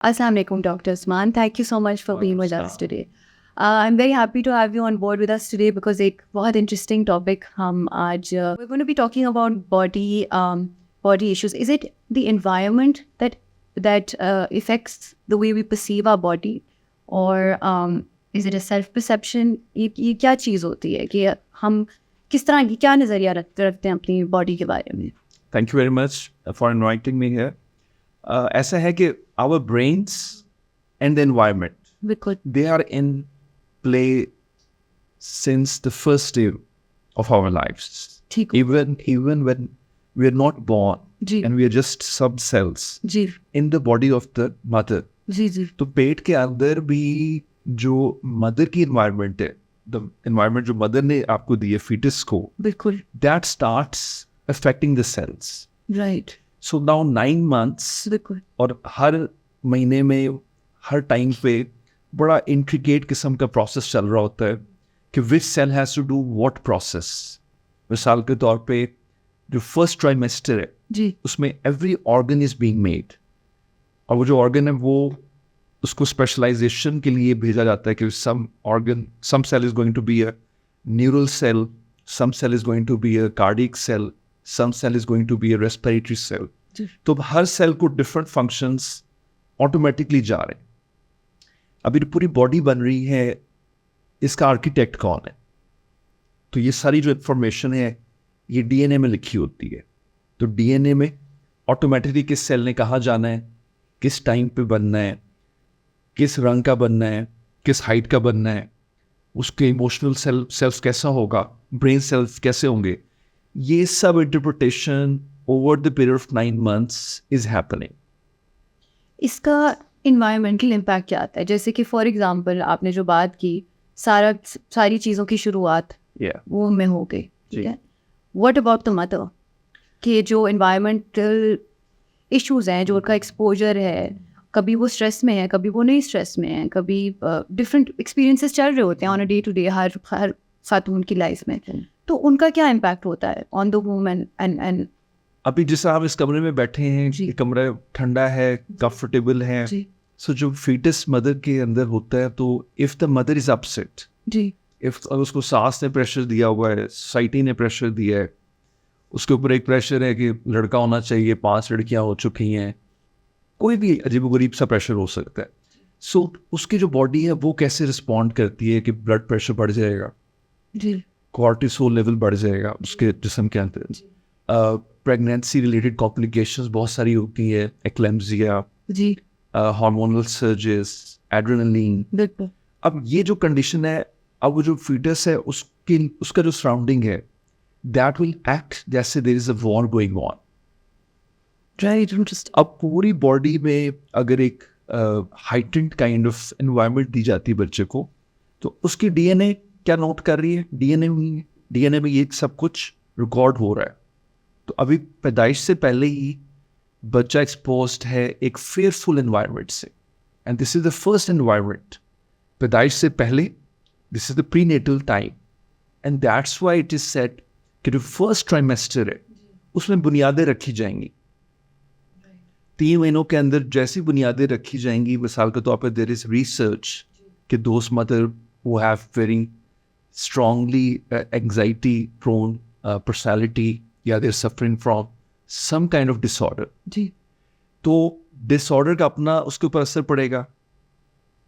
Assalamu alaikum, Dr. Usman. Thank you so much for being with us today. I'm very happy to have you on board with us today because एक बहुत interesting topic हम आज we're going to be talking about body issues. Is it the environment that affects the way we perceive our body, or is it a self perception? ये क्या चीज़ होती है कि हम किस तरह की क्या नज़रिया रखते हैं अपनी बॉडी के बारे में? Thank you very much for inviting me here. ऐसा है कि our brains and the environment, बिल्कुल they are in play since the first day of our lives. ठीक Even when we are not born ji and we are just some cells ji in the body of the mother. जी जी तो पेट के अंदर भी जो mother की environment है, the environment जो mother ने आपको दी है fetus को, बिल्कुल that starts affecting the cells. Right So now 9 months बिल्कुल और हर महीने में हर टाइम पे बड़ा इंट्रिकेट किस्म का प्रोसेस चल रहा होता है कि which cell has to do what process. मिसाल के तौर पे जो फर्स्ट ट्राइमेस्टर है जी उसमें every organ is being made, और वो जो ऑर्गन है वो उसको स्पेशलाइजेशन के लिए भेजा जाता है कि some cell is going to be a neural cell, some cell is going to be a cardiac cell, some cell is going to be a respiratory cell. तो हर सेल को डिफरेंट फंक्शंस ऑटोमेटिकली जा रहे हैं. अभी पूरी body बन रही है, इसका आर्किटेक्ट कौन है? तो ये सारी जो इंफॉर्मेशन है ये डीएनए में लिखी होती है. तो डीएनए में ऑटोमेटिकली किस सेल ने कहाँ जाना है, किस टाइम पे बनना है, किस रंग का बनना है, किस हाइट का बनना है, उसके इमोशनल सेल्स कैसा होगा, ब्रेन सेल्स कैसे होंगे, ये सब interpretation over the period of 9 months is happening. इसका इन्वायरमेंटल इम्पैक्ट क्या आता है? जैसे कि फॉर एग्जांपल आपने जो बात की, सारी चीज़ों की शुरुआत वो में हो गई, ठीक है. व्हाट अबाउट द मदर के जो इन्वायरमेंटल इश्यूज हैं, जो उनका एक्सपोजर है, कभी वो स्ट्रेस में है, कभी वो नहीं स्ट्रेस में है, कभी डिफरेंट एक्सपीरियंसेस चल रहे होते हैं on a day to day हर खातून की लाइफ में, तो उनका क्या इम्पैक्ट होता है ऑन द वूमेन एंड अभी जैसे आप इस कमरे में बैठे हैं, जी. ये कमरा ठंडा है, कंफर्टेबल है, जी सो जो फीटस मदर के अंदर होता है, तो if the mother is upset, जी इफ उसको सास ने प्रेशर दिया हुआ है, सोसाइटी ने प्रेशर दिया है, उसके ऊपर एक प्रेशर है कि लड़का होना चाहिए, 5 लड़कियां हो चुकी हैं, कोई भी अजीबोगरीब सा प्रेशर हो सकता है. सो उसकी जो बॉडी है वो कैसे रिस्पॉन्ड करती है कि ब्लड प्रेशर बढ़ जाएगा, जी कॉर्टिसोल लेवल बढ़ जाएगा उसके जिस्म के अंदर, प्रेगनेंसी रिलेटेड कॉम्प्लिकेशंस बहुत सारी होती है, एक्लेम्सिया, जी हार्मोनल सर्जेस, एड्रेनलिन. बिल्कुल अब ये जो कंडीशन है, अब वो जो फीटस है उसका जो सराउंडिंग है, दैट विल एक्ट जैसे there is a war going on. Right interesting अब पूरी बॉडी में अगर एक हाइटेंड काइंड ऑफ एनवायरनमेंट दी जाती है बच्चे को, तो उसकी डीएनए क्या नोट कर रही है? डीएनए में ये सब कुछ रिकॉर्ड हो रहा है. तो अभी पैदाइश से पहले ही बच्चा एक्सपोज्ड है एक फेयरफुल एनवायरनमेंट से, and this is the first environment. पैदाइश से पहले this is the prenatal time, and that's why it is said कि जो फर्स्ट ट्राइमेस्टर है उसमें बुनियादें रखी जाएंगी. 3 महीनों के अंदर जैसी बुनियादें रखी जाएंगी, मिसाल के तौर पर देयर इज रिसर्च कि those mother who have very strongly anxiety prone personality, yeah, they're suffering from some kind of disorder. जी तो डिसऑर्डर का अपना उसके ऊपर असर पड़ेगा,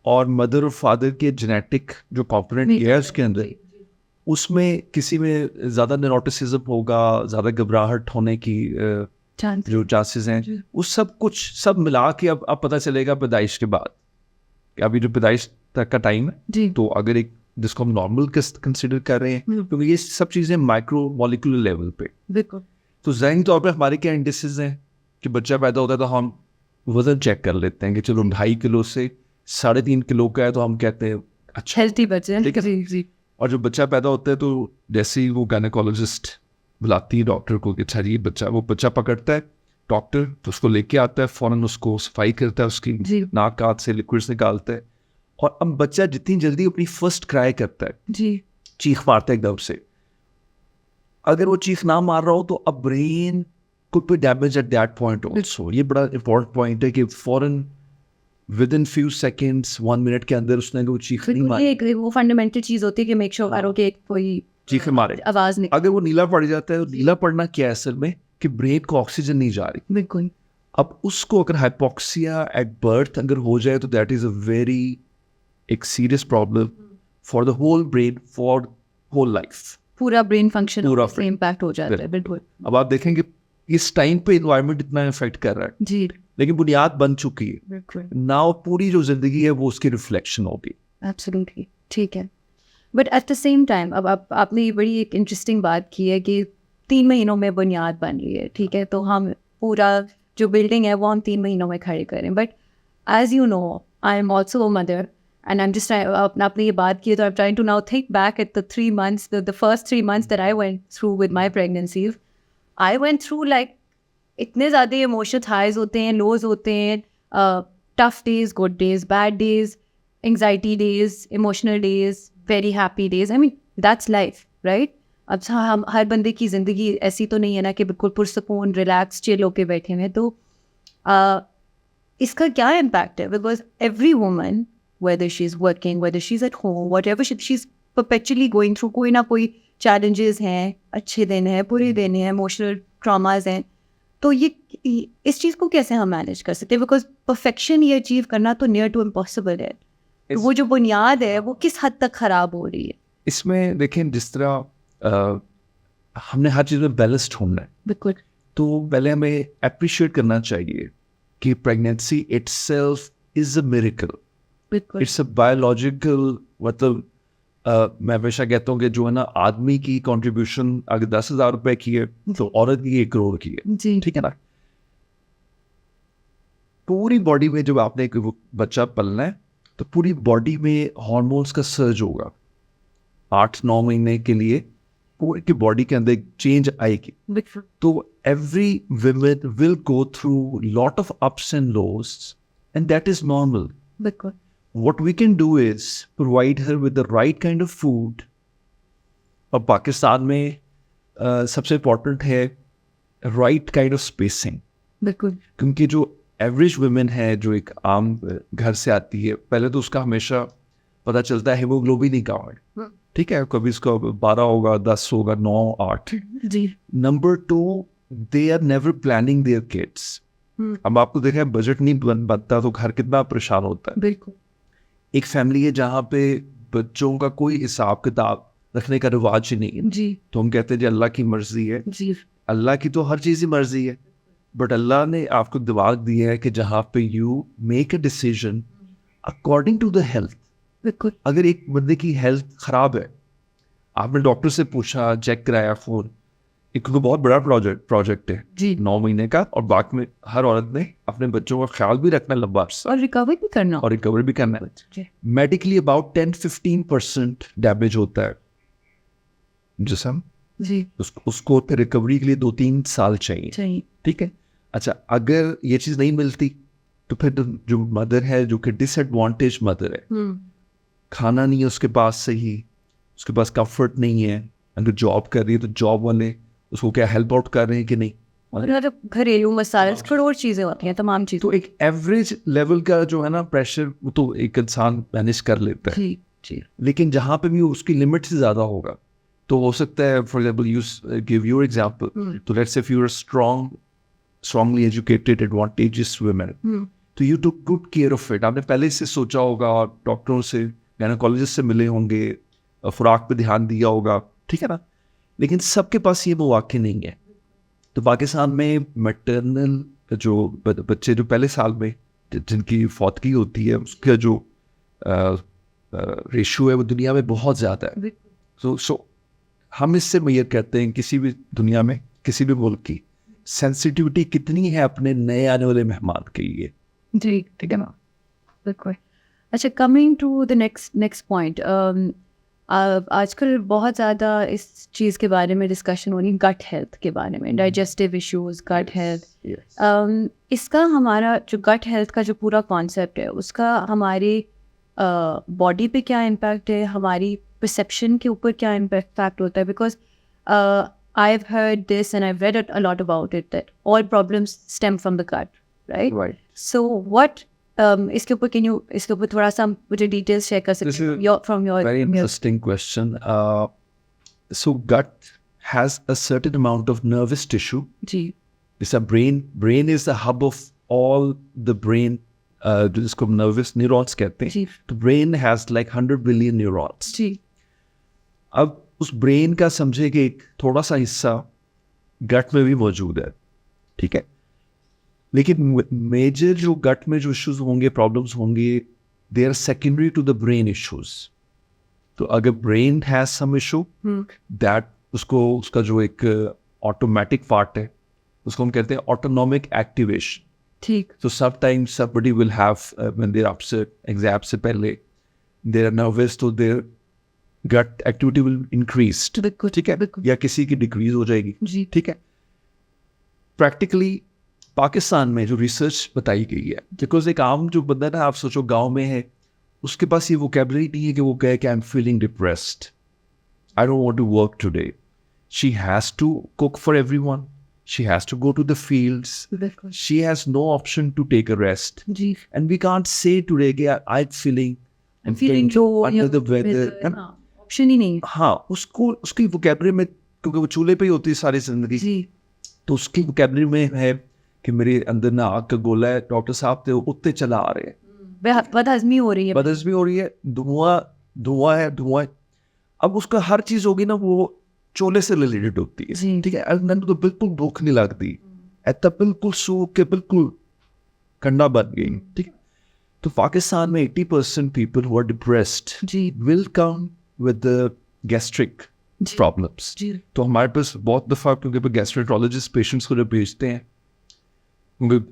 और मदर और फादर के जेनेटिक जो कॉम्पोनेंट है उसके अंदर, उसमें किसी में ज़्यादा न्यूरोटिसिज्म होगा, ज़्यादा घबराहट होने की जो चांसेस हैं, वो सब मिला के अब पता चलेगा पैदाइश के बाद. अभी जो पैदाइश तक का टाइम है, जी तो अगर एक जिसको हम नॉर्मल कंसिडर कर रहे हैं, क्योंकि ये सब चीज़ें माइक्रो मॉलिक्यूलर लेवल पे, बिल्कुल तो ज़हनी तौर पे हमारे क्या इंडिसेस हैं कि बच्चा पैदा होता है तो हम वज़न चेक कर लेते हैं कि चलो 2.5 किलो से 3.5 किलो का है, तो हम कहते हैं अच्छा हेल्थी बच्चे, ठीक है. जी जी और जो बच्चा पैदा होता है तो जैसे ही वो गायनेकोलॉजिस्ट बुलाती है डॉक्टर को कि अच्छा जी वो बच्चा पकड़ता है, डॉक्टर तो उसको लेके आता है, फ़ौरन उसको सफाई करता है, उसकी जी नाक कान से लिक्विड्स निकालता है, और अब बच्चा जितनी जल्दी अपनी फर्स्ट क्राई करता है, जी चीख मारता है एकदम से, अगर वो चीख ना मार रहा हो तो अब brain could be damaged at that point also. ये बड़ा important point है कि फौरन with in few seconds 1 minute के अंदर उसने वो चीख नहीं मारी, वो फंडामेंटल चीज होती है कि मेक श्योर करो कि कोई चीख मारे, आवाज नहीं। अगर वो नीला पड़ जाता है, नीला पड़ना क्या है असल में कि ब्रेन को ऑक्सीजन नहीं जा रही। बिल्कुल। अब उसको अगर हाइपोक्सिया एट बर्थ अगर हो जाए तो दैट इज अ वेरी एक serious problem for the whole brain, for whole life, पूरा ब्रेन फंक्शन पूरा से इम्पैक्ट हो जाता है। बिल्कुल। अब आप देखेंगे इस टाइम पे इन्वायरमेंट इतना इफेक्ट कर रहा है जी, लेकिन बुनियाद बन चुकी है, बिल्कुल। नाउ पूरी जो जिंदगी है वो उसकी रिफ्लेक्शन होगी। एब्सोल्युटली ठीक है। But at the same time अब आपने ये बड़ी एक इंटरेस्टिंग बात की है कि 3 महीनों में बुनियाद बन रही है, ठीक है, तो हम पूरा जो बिल्डिंग है वो हम 3 महीनों में खड़े करें। But as you know I am also a mother and I am just आपने ये बात की है तो I am trying to now think back at the 3 months, the first 3 months that I went through with my pregnancy. I went through like इतने ज़्यादा emotional highs होते हैं, लोज होते हैं, tough days, good days, bad days, anxiety days, emotional days, very happy days. I mean that's life, right? अब हम हर बंदे की ज़िंदगी ऐसी तो नहीं है ना कि बिल्कुल पुरसकून रिलैक्स चिल होके बैठे हुए। तो इसका क्या इम्पैक्ट है? Because every woman whether she's working, whether she's at home, whatever she's perpetually going through, कोई ना कोई challenges हैं, अच्छे दिन हैं, बुरे दिन हैं, emotional traumas हैं। तो ये इस चीज़ को कैसे हम मैनेज कर सकते हैं? बिकॉज परफेक्शन ये अचीव करना तो नियर टू इम्पॉसिबल है। तो वो जो बुनियाद है वो किस हद तक ख़राब हो रही है? इसमें देखें जिस तरह हमने हर चीज़ में बैलेंस ढूंढना है, बिल्कुल। तो पहले हमें अप्रिशिएट करना चाहिए कि pregnancy itself is a miracle, बिल्कुल। इट्स अ बायोलॉजिकल, मतलब मैं हमेशा कहता हूँ कि जो है ना आदमी की कंट्रीब्यूशन अगर 10,000 रुपए की है तो औरत की 1 करोड़ की है, जी, ठीक है ना। पूरी बॉडी में जब आपने एक बच्चा पलना है तो पूरी बॉडी में हार्मोन्स का सर्ज होगा 8-9 महीने के लिए, पूरी की बॉडी के अंदर एक चेंज आएगी। बिल्कुल। तो every women will go through lot of ups and lows and that is normal. बिल्कुल। What we can do is provide her with the right kind of food. और पाकिस्तान में सबसे इम्पोर्टेंट है राइट काइंड ऑफ स्पेसिंग, बिल्कुल। क्योंकि जो average women है जो एक आम घर से आती है, पहले तो उसका हमेशा पता चलता है हीमोग्लोबिन ही कम है, ठीक है, कभी उसका 12 होगा, 10 होगा, 9, 8। जी। Number 2, they are never planning their kids. अब आपको देखा बजट नहीं बनता तो घर कितना परेशान होता है। बिल्कुल। एक फैमिली है जहाँ पे बच्चों का कोई हिसाब किताब रखने का रिवाज ही नहीं है, जी। तो हम कहते हैं जी अल्लाह की मर्जी है। जी। अल्लाह की तो हर चीज़ ही मर्जी है, बट अल्लाह ने आपको दिमाग दिया है कि जहाँ पे you make a decision according to the health. बिल्कुल। अगर एक बंदे की हेल्थ खराब है, आपने डॉक्टर से पूछा, चेक कराया, फोन, एक तो बहुत बड़ा प्रोजेक्ट है जी। 9 महीने का, और बाद में हर औरत ने अपने बच्चों का ख्याल भी रखना लंबा अरसा और रिकवर भी करना। और रिकवर भी करना है। मेडिकली अबाउट 10-15% डैमेज होता है जिसम, जी। उसको फिर रिकवरी के लिए 2-3 साल चाहिए, ठीक है। अच्छा, अगर ये चीज़ नहीं मिलती तो फिर जो मदर है जो कि डिसएडवांटेज मदर है, खाना नहीं है उसके पास सही, उसके पास कंफर्ट नहीं है, अगर जॉब कर रही है तो जॉब वाले उसको क्या हेल्प आउट कर रहे हैं कि नहीं, और घरेलू मसाले करोड़ चीज़ें होती हैं, तमाम चीज़ें। तो एक एवरेज लेवल का जो है ना प्रेशर वो तो एक इंसान मैनेज कर लेता है। जी। जी। लेकिन जहाँ पे भी उसकी लिमिट से ज़्यादा होगा तो हो सकता है, for example you give your example, तो let's say if you are strongly educated advantages women, तो you took good care of it. आपने पहले से सोचा होगा, डॉक्टरों से, गायनेकोलॉजिस्ट से मिले होंगे, खुराक पे ध्यान दिया होगा, ठीक है ना। लेकिन सबके पास ये मौके नहीं है। तो पाकिस्तान में मैटरनल जो बच्चे जो पहले साल में जिनकी फौतगी होती है उसका जो रेशो है वो दुनिया में बहुत ज़्यादा है। सो हम इससे मैयर करते हैं किसी भी दुनिया में किसी भी मुल्क की सेंसिटिविटी कितनी है अपने नए आने वाले मेहमान के लिए। जी, ठीक है ना, बिल्कुल। अच्छा, coming to the next point, आजकल बहुत ज़्यादा इस चीज़ के बारे में डिस्कशन हो रही है, गट हेल्थ के बारे में, डाइजेस्टिव इश्यूज, गट हेल्थ। इसका हमारा जो गट हेल्थ का जो पूरा कॉन्सेप्ट है उसका हमारे बॉडी पे क्या इम्पैक्ट है, हमारी परसेप्शन के ऊपर क्या इम्पैक्ट होता है? Because I have heard this and I read a lot about it that all problems stem from the gut, right? Right. So what इसके ऊपर थोड़ा सा मुझे डिटेल्स शेयर कर सकते हैं from your very interesting question. So gut has a certain amount of nervous tissue. जी It's a brain is the hub of all the brain, जिसको nervous neurons कहते हैं. जी The brain has like 100 billion neurons. जी अब उस brain का समझे कि एक थोड़ा सा हिस्सा गट में भी मौजूद है, ठीक है, लेकिन मेजर जो गट में जो इश्यूज होंगे, प्रॉब्लम्स होंगे, they are secondary to the brain issues. तो अगर brain has some issue, that उसका जो एक ऑटोमेटिक पार्ट है उसको हम कहते हैं ऑटोनॉमिक एक्टिवेशन. ठीक So sometimes somebody will have when they're upset, exam से पहले they're nervous, तो their gut activity will increase. बिल्कुल ठीक है, बिल्कुल या किसी की डिक्रीज हो जाएगी. जी ठीक है. प्रैक्टिकली पाकिस्तान में जो रिसर्च बताई गई है, बिकॉज एक आम जो बंदा ना, आप सोचो गांव में है, उसके पास ये वोकैबुलरी नहीं है कि वो कहे कि I am feeling depressed, I don't want to work today. She has to cook for everyone, she has to go to the fields, बिल्कुल she has no option to take a rest, जी and we can't say today कि I'm feeling low under the weather. Option ही नहीं हाँ, उसकी vocabulary में, क्योंकि वो चूल्हे पे ही होती है सारी जिंदगी, जी तो उसकी वोकैबुलरी में है कि मेरे अंदर ना आग का गोला है, डॉक्टर साहब थे उत्ते चला आ रहे हैं, बदहजमी हो रही है बदहजमी हो रही है, धुआं है. अब उसका हर चीज होगी ना वो चोले से रिलेटेड होती है. जी ठीक है, नंदू तो बिल्कुल भूख नहीं लगती, ऐसा बिल्कुल सूख के बिल्कुल कंडा बन गई. ठीक है, तो पाकिस्तान में 80% पीपल हु आर डिप्रेस्ड जी will come with the gastric जी प्रॉब्लम्स. जी तो हमारे पास बहुत दफ़ा, क्योंकि गैस्ट्रोएंटरोलॉजिस्ट पेशेंट्स को जब भेजते हैं, क्योंकि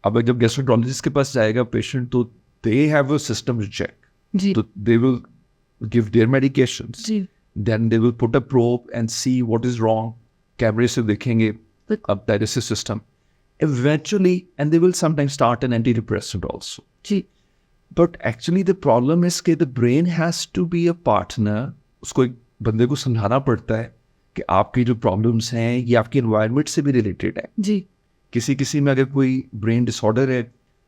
अब जब गैस्ट्रोएंटरोलॉजिस्ट के पास जाएगा पेशेंट, तो they have a system to check, जी तो they will give their medications, जी then they will put a probe and see what is wrong. कैमरे से देखेंगे अब digestive system eventually, and they will sometimes start an antidepressant also. Ji But actually the problem is कि the brain has to be a partner. उसको एक बंदे को समझाना पड़ता है कि आपकी जो प्रॉब्लम्स हैं ये आपकी environment से भी रिलेटेड है. जी किसी में अगर कोई ब्रेन डिसऑर्डर है,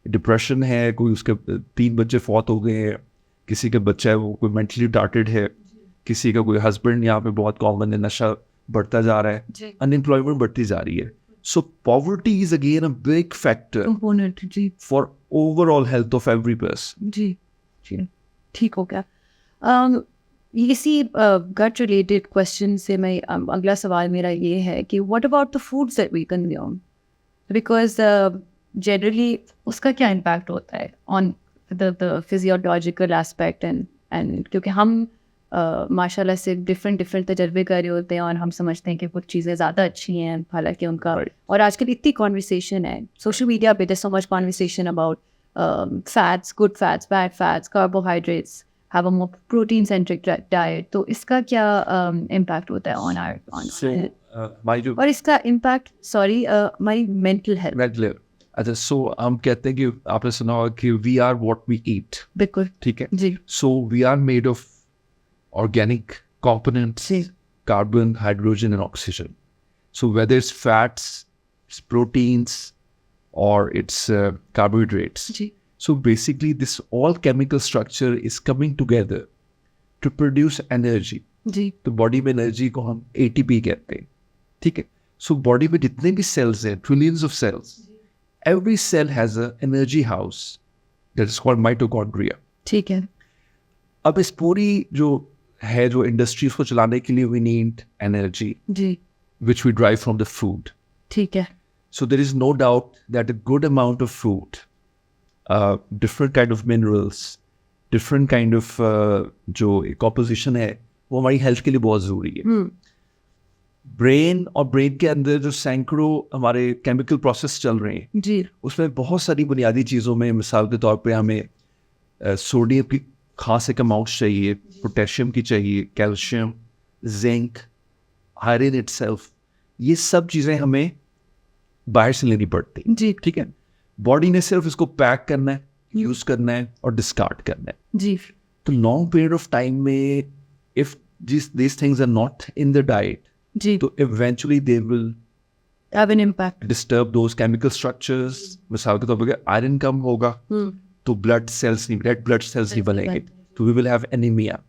डिप्रेशन है, कोई उसके 3 बच्चे फौत हो गए हैं, किसी का बच्चा है वो कोई मेंटली रिटार्टेड है, किसी का कोई हस्बैंड यहाँ पे बहुत कॉमन है, नशा बढ़ता जा रहा है, अनएम्प्लॉयमेंट बढ़ती जा रही है. So poverty is again a big factor component जी for overall health of every person. जी जी ठीक हो गया. इसी गट रिलेटेड क्वेश्चन से मैं अगला सवाल मेरा ये है कि what about the foods that we consume, because generally उसका क्या इम्पैक्ट होता है on the physiological aspect and क्योंकि हम माशाल्लाह से डिफरेंट तजर्बे कर रहे होते हैं और हम समझते हैं कि कुछ चीज़ें ज़्यादा अच्छी हैं, हालांकि उनका और आजकल इतनी कॉन्वर्सेशन है सोशल मीडिया पे, so much conversation about fats, good fats, bad fats, carbohydrates, have a more protein centric diet. तो इसका क्या इम्पैक्ट होता है ऑन आवर और इसका इम्पैक्ट हमारी मेंटल हेल्थ. अच्छा, सो हम कहते हैं कि आपने सुना होगा कि we are what we eat. बिल्कुल ठीक है जी. So we are made of organic components, carbon, hydrogen, and oxygen. So whether it's fats, it's proteins, or it's carbohydrates. So basically this all chemical structure is coming together to produce energy. तो body में energy को हम ATP कहते हैं. ठीक है, so body में जितने भी सेल्स हैं, trillions of cells, every cell has a energy house that is called mitochondria. ठीक है. अब इस पूरी जो इंडस्ट्रीज को चलाने के लिए वी नीड एनर्जी जी which we drive from the food. ठीक है. So there is no doubt that a good amount of food, different kind of minerals, different kind of जो कॉम्पोजिशन है वो हमारी हेल्थ के लिए बहुत ज़रूरी है. ब्रेन और ब्रेन के अंदर जो सैकड़ों हमारे केमिकल प्रोसेस चल रहे हैं जी, उसमें बहुत सारी बुनियादी चीज़ों में, मिसाल के तौर पे हमें सोडियम की खास एक अमाउंट चाहिए, पोटेशियम की चाहिए, कैल्शियम, जिंक, आयरन इटसेल्फ, ये सब चीज़ें हमें बाहर से लेनी पड़ती जी. ठीक है, बॉडी ने सिर्फ इसको पैक करना है, यूज़ करना है और डिस्कार्ड करना है जी. तो लॉन्ग पीरियड ऑफ टाइम में if these things are not in the diet, जी, तो eventually they will have an impact. disturb those chemical structures. मिसाल के तौर पर आयरन कम होगा तो ब्लड सेल्स नहीं, रेड ब्लड सेल्स नहीं बनेंगे, तो we will have anaemia.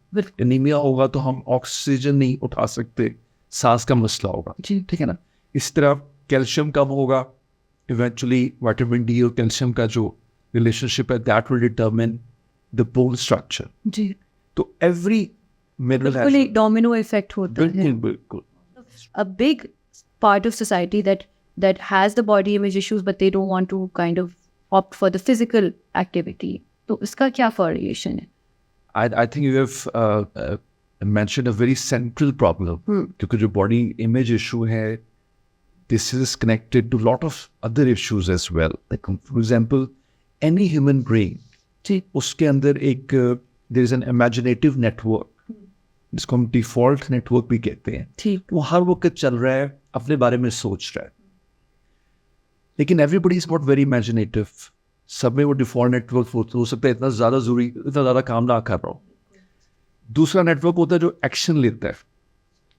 Anaemia होगा तो हम ऑक्सीजन नहीं उठा सकते, सांस का मसला होगा, ठीक है ना। इस तरह कैल्शियम कम होगा, इवेंचुअली विटामिन डी और कैल्शियम का जो रिलेशनशिप है that will determine the bone structure. जी, तो एवरी मिनरल बिल्कुल एक डोमिनो इफेक्ट होता है। बिल्कुल A big part of society that has the body image issues but they don't want to kind of opt for the physical activity. तो इसका क्या correlation है? I think you have mentioned a very central problem. क्योंकि जो body image issue है, this is connected to lot of other issues as well. Like for example, any human brain, जी, उसके अंदर एक there is an imaginative network, जिसको हम default network भी कहते हैं। ठीक, वो हर वक्त चल रहा है, अपने बारे में सोच रहा है, लेकिन everybody is not very imaginative. सब में वो डिफॉल्ट नेटवर्क हो सकता है इतना ज़्यादा काम ना कर रहा हो। दूसरा नेटवर्क होता है जो एक्शन लेता है।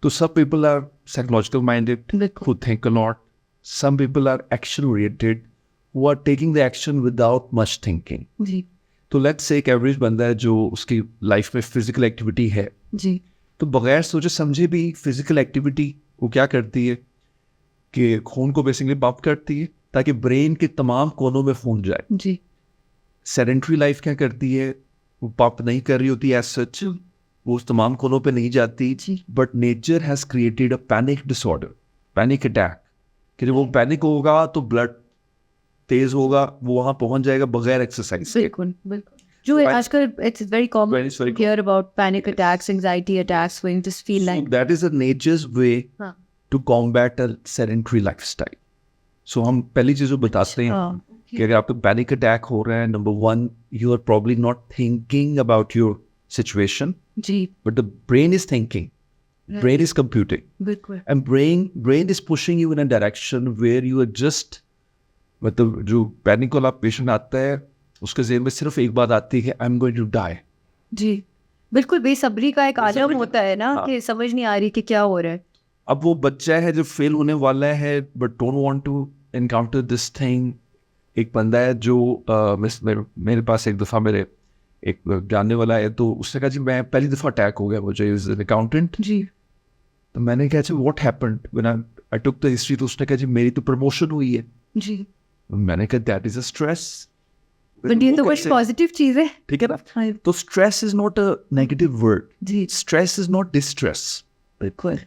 तो सब people are psychological minded, who think a lot. Some people are action oriented, who are taking the action without much thinking. जी, तो लेट्स से एक एवरेज बंदा है जो उसकी लाइफ में फिजिकल एक्टिविटी है, जी, तो बगैर सोचे समझे भी फिजिकल एक्टिविटी वो क्या करती है कि खून को बेसिकली पंप करती है ताकि ब्रेन के तमाम कोनों में खून जाए। जी, सेडेंट्री लाइफ क्या करती है, वो पंप नहीं कर रही होती एज सच, वो उस तमाम कोनों पे नहीं जाती। जी, but nature has created a panic disorder, panic attack, कि जब वो पैनिक होगा तो ब्लड तेज होगा, वो वहां पहुंच जाएगा बगैर एक्सरसाइज के। बिल्कुल, बिल्कुल। जो आजकल it's very common to hear about panic attacks, anxiety attacks, when you just feel like That is a nature's way हाँ, to combat a sedentary lifestyle. So हम पहली चीज़ जो बताते हैं हाँ, कि अगर आपको पैनिक अटैक हो रहा है, number one, you are probably not thinking about your situation, जी, but the brain is thinking, brain is computing, बिल्कुल, and brain is pushing you in a direction where you are just, मतलब जो panic वाला patient आता है उसके ज़हन में सिर्फ एक बात आती है, I am going to die. जी, बिल्कुल बेसब्री का एक आलम होता है ना, कि समझ नहीं आ रही कि क्या हो रहा है। अब वो बच्चा है जो फेल होने वाला है but don't want to encounter this thing. एक बंदा है जो मेरे पास एक दफ़ा मेरे एक जानने वाला है, तो उसने कहा जी मैं पहली दफ़ा अटैक हो गया मुझे, इज एन अकाउंटेंट। जी, तो मैंने कहा जी what happened when I took the history, तो उसने कहा जी मेरी तो प्रमोशन हुई है। जी, मैंने कहा that is a stress, but ये तो कुछ पॉजिटिव चीज़ है। ठीक है ना। हाँ, तो stress is not a negative word, जी, स्ट्रेस इज नॉट डिस्ट्रेस। बिल्कुल।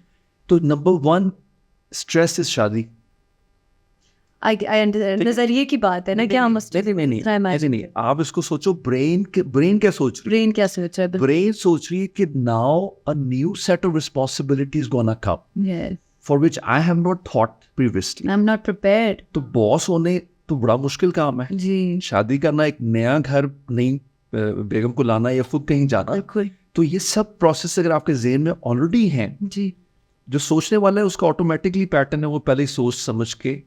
तो नंबर वन, स्ट्रेस इज शादी। I understand, नजरिए की बात है ना, क्या हम ऐसे नहीं, आप इसको सोचो, ब्रेन क्या सोच रही है? ब्रेन क्या सोच रहा है? ब्रेन सोच रही है कि now a new set of responsibilities gonna come Yes, for which I have not thought previously. I'm not prepared. तो बॉस होने तो बड़ा मुश्किल काम है, जी, शादी करना, एक नया घर, नई बेगम को लाना या खुद कहीं जाना। बिल्कुल, तो ये सब प्रोसेस अगर आपके जेहन में ऑलरेडी हैं, जी, जो सोचने वाला है उसका ऑटोमेटिकली पैटर्न है, वो पहले ही सोच समझ के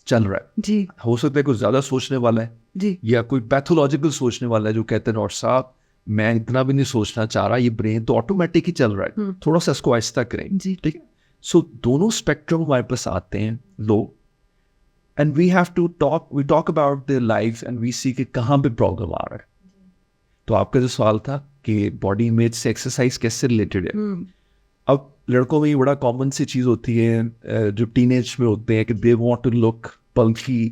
चल रहा है। जी, हो सकता है कुछ ज्यादा सोचने वाला है, जी, या कोई पैथोलॉजिकल सोचने वाला है जो कहते हैं डॉक्टर साहब मैं इतना भी नहीं सोचना चाह रहा, ये ब्रेन तो ऑटोमेटिक ही चल रहा है, थोड़ा सा इसको आहिस्ता करें। जी, ठीक है। सो दोनों स्पेक्ट्रम हमारे पास आते हैं लोग, and we have to talk about their life and we see कि कहाँ पे प्रॉब्लम आ रहा है। तो आपका जो सवाल था कि बॉडी इमेज से एक्सरसाइज कैसे रिलेटेड है, अब लड़कों में ये बड़ा कॉमन सी चीज़ होती है जो टीनेज में होते हैं कि they want to look bulky,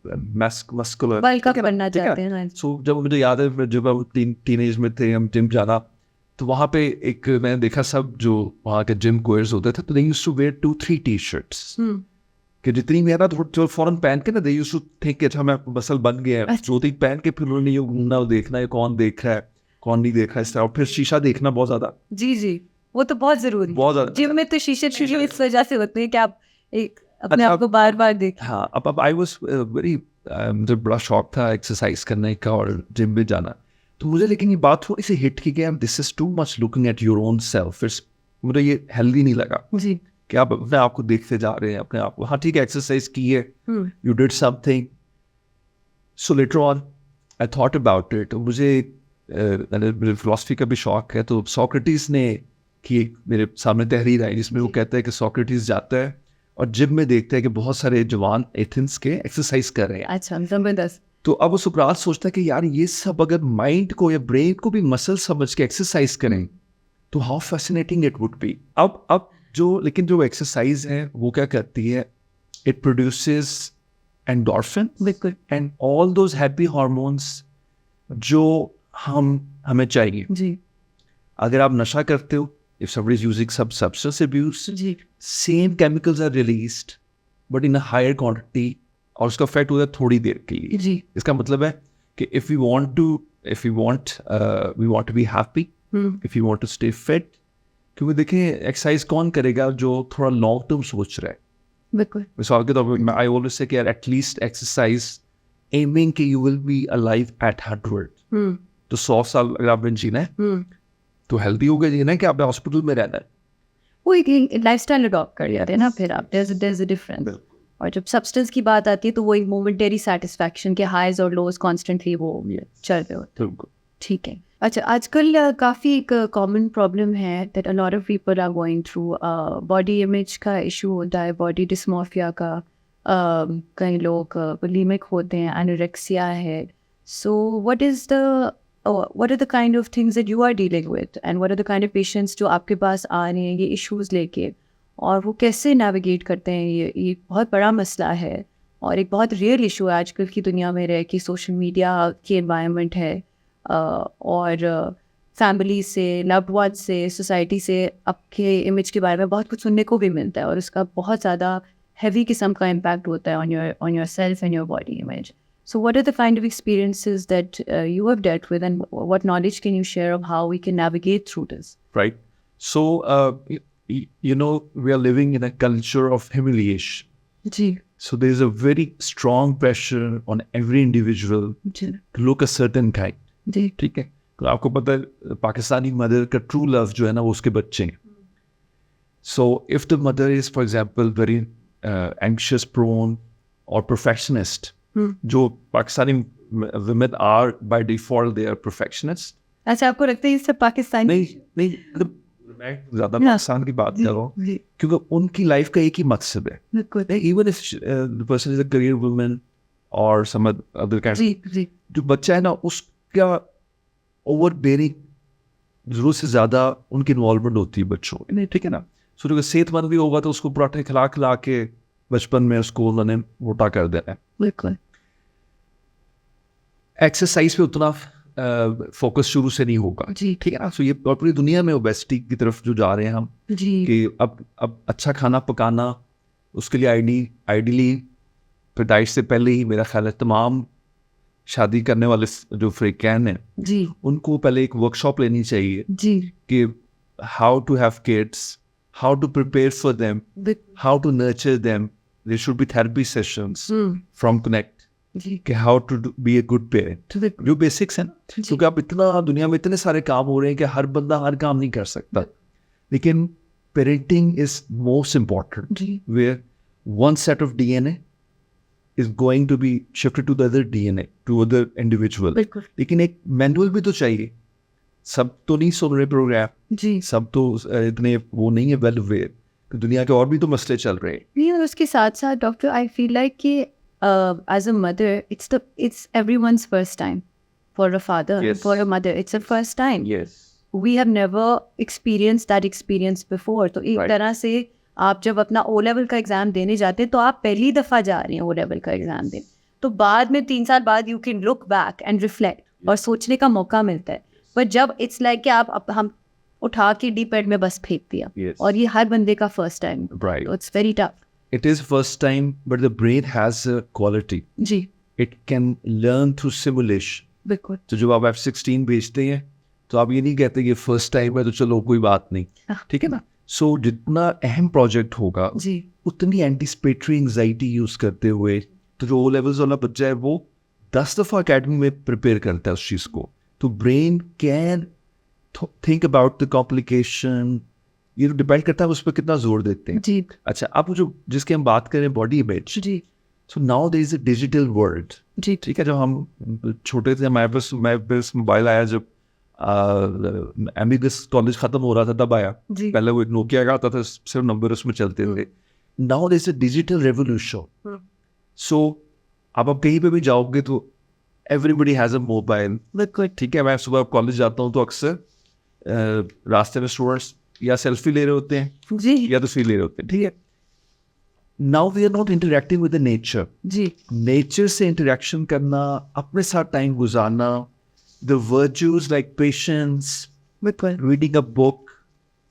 muscular, bulk up करना चाहते हैं। सो जब मुझे याद है जब हम टीनेज में थे, हम जिम जाना, तो वहाँ पे एक मैंने देखा सब जो वहाँ के जिम गोयर्स होते थे, तो they used to wear 2-3 T-shirts, कि जितनी भी है ना तो फौरन पहन के ना, दे यूज्ड टू थिंक अच्छा मैं मसल बन गया है, जो तीन पहन के फिर उन्होंने ये घूमना, देखना है कौन देख रहा है कौन नहीं देख रहा है, इस तरह। और फिर शीशा देखना बहुत ज्यादा, जी, जी, वो तो बहुत जरूरी, बहुत ज्यादा। जिम में तो शीशे इस वजह से होते हैं कि आप एक अपने आप को बार बार देख। हाँ, अब आई वाज वेरी, मुझे बड़ा शौक था एक्सरसाइज करने का और जिम में जाना, तो मुझे लेकिन ये बात थोड़ी सी हिट की कि this is too much looking at your own self. मुझे ये हेल्दी नहीं लगा जी, कि आप अपने आप को देखते जा रहे हैं, अपने आप को। हाँ ठीक है, एक्सरसाइज की है, you did something, so later on I thought about it. मुझे मेरे फिलॉसफी का भी शौक है, तो सोक्रेटिस ने की मेरे सामने तहरीर आई जिसमें वो कहता है कि सोक्रेटिस जाता है और जिम में देखता है कि बहुत सारे जवान एथेंस के एक्सरसाइज कर रहे हैं। अच्छा, जबरदस्त। तो अब वो सुकरात सोचता है कि यार ये सब अगर माइंड को या ब्रेन को भी मसल समझ के एक्सरसाइज करें तो how fascinating it would be. अब लेकिन जो एक्सरसाइज है वो क्या करती है, it produces endorphin and all those happy hormones जो हमें चाहिए. जी. अगर आप नशा करते हो, if somebody is using some substance abuse, ji. same chemicals are released but in a higher quantity और उसका इफेक्ट होता है थोड़ी देर के लिए. जी. इसका मतलब है कि if we want to be happy, if you want to stay fit, क्योंकि देखें एक्सरसाइज कौन करेगा जो थोड़ा लॉन्ग टर्म सोच रहा है. बिल्कुल. मिसाल के तौर पर आई ऑलवेज से कि यार एटलीस्ट एक्सरसाइज एमिंग कि you will be alive at 100. तो 100 साल अगर आपने जीना है तो हेल्दी हो गए जीना है कि आपने हॉस्पिटल में रहना है. वो एक लाइफस्टाइल अडॉप्ट कर लिया ना फिर आप. there's a difference. और जब सब्सटेंस की बात आती है तो वो एक मोमेंटरी सेटिस्फैक्शन के हाइज और लोज कॉन्स्टेंटली वो चल रहे होते हैं. ठीक है. अच्छा, आजकल काफ़ी एक कॉमन प्रॉब्लम है that a lot of people are going through. Body image का इशू होता है, बॉडी डिस्मॉर्फिया का. कई लोग बुलिमिक होते हैं, एनोरेक्सिया है. सो what are the kind of things that you are dealing with and what are the kind of patients जो आपके पास आ रहे हैं ये issues लेके, और वो कैसे navigate करते हैं? ये बहुत बड़ा मसला है और एक बहुत रियल इशू है आजकल की दुनिया में रह कि सोशल मीडिया की environment है और फैमिली से, लव्ड वन से, सोसाइटी से आपके इमेज के बारे में बहुत कुछ सुनने को भी मिलता है और उसका बहुत ज़्यादा हैवी किस्म का इम्पैक्ट होता है on your self and your body image. So what are the kind of experiences that you have dealt with and what knowledge can you share of how we can navigate through this? Right. So, we are living in a culture of humiliation. Ji. So there is a very strong pressure on every individual to look a certain kind. जी. ठीक है. तो आपको पता है Pakistani mother का true love जो है ना वो उसके बच्चे हैं. So if the mother is, for example, very anxious prone or perfectionist, जो Pakistani women are by default they are perfectionists. अच्छा, आपको लगता है इससे पाकिस्तानी? नहीं मतलब मैं ज़्यादा पाकिस्तान की बात कर रहा हूँ क्योंकि उनकी लाइफ का एक ही मकसद है. Even if the person is a career woman or some other kind. जी. जो बच्चा है ना उसका ओवरबेयरिंग जरूरत से ज़्यादा उनकी इन्वॉल्वमेंट होती है बच्चों में. ठीक है ना. सो जो सेहतमंद भी होगा तो उसको पराठे खिला के बचपन में उसको उन्होंने मोटा कर देना है. बिल्कुल. एक्सरसाइज पे उतना फोकस शुरू से नहीं होगा. जी. ठीक है ना. सो ये पूरी दुनिया में ओबेसिटी की तरफ जो जा रहे हैं हम जी. कि अब अच्छा खाना पकाना उसके लिए आइडियली पैदाइश से पहले ही मेरा ख्याल है तमाम शादी करने वाले जो फ्रीकैन हैं जी उनको पहले एक वर्कशॉप लेनी चाहिए जी कि how to have kids, how to prepare for them, how to nurture them. There should be therapy sessions from Connect. कि how to be a good parent. जो बेसिक्स हैं ना, क्योंकि अब इतना दुनिया में इतने सारे काम हो रहे हैं कि हर बंदा हर काम नहीं कर सकता. लेकिन parenting is most important. Where one set of DNA is going to be shifted to the other DNA, to other individual. लेकिन एक मैनुअल भी तो चाहिए. सब तो नहीं सुन रहे प्रोग्राम जी, सब तो इतने वो नहीं है वेल अवेयर कि दुनिया के और भी तो मसले चल रहे हैं. नहीं, और उसके साथ साथ डॉक्टर आई फील लाइक कि as a mother it's everyone's first time for a father, for a mother it's a first time. We have never experience that experience before. तो एक तरह से आप जब अपना ओ लेवल का एग्जाम देने जाते हैं तो आप पहली दफ़ा जा रहे हैं ओ लेवल का एग्जाम देने. तो बाद में 3 साल बाद you can look back and reflect और सोचने का मौका मिलता है. पर जब इट्स लाइक कि आप हम उठा के डीप एंड में बस फेंक दिया. और ये हर बंदे का first time. It's very tough. It is first time but the brain has a quality. जी, it can learn through simulation. बिल्कुल. तो जब आप F-16 भेजते हैं तो आप ये नहीं कहते कि फर्स्ट टाइम है तो चलो कोई बात नहीं. ठीक है ना. सो जितना अहम प्रोजेक्ट होगा जी उतनी एंटीसिपेटरी एंजाइटी यूज करते हुए तो जो ओ लेवल्स वाला बच्चा है वो 10 दफ़ा अकेडमी में प्रिपेयर करता है उस चीज़ को. तो brain can think about the complication. ये डिपेंड करता है उस पर कितना जोर देते हैं. जी. अच्छा, अब जो जिसकी हम बात करें बॉडी इमेज. जी. So now there is a digital world. जी. ठीक है. जब हम छोटे थे हमारे पास मोबाइल आया जब एमबीबीएस कॉलेज खत्म हो रहा था तब आया. पहले वो एक नोकिया का आता था सिर्फ नंबर उसमें चलते थे. Now there is a digital revolution. So अब आप कहीं पे भी जाओगे तो एवरीबडी हैज अ मोबाइल, बिल्कुल ठीक है। मैं सुबह कॉलेज जाता हूँ तो अक्सर रास्ते में स्टूडेंट्स या सेल्फी ले रहे होते हैं जी या तस्वीर ले रहे होते हैं, ठीक है। Now we are not interacting with the nature. जी नेचर से इंटरेक्शन करना, अपने साथ टाइम गुजारना, द वर्च्यूज लाइक पेशेंस, बिल्कुल। रीडिंग अ बुक,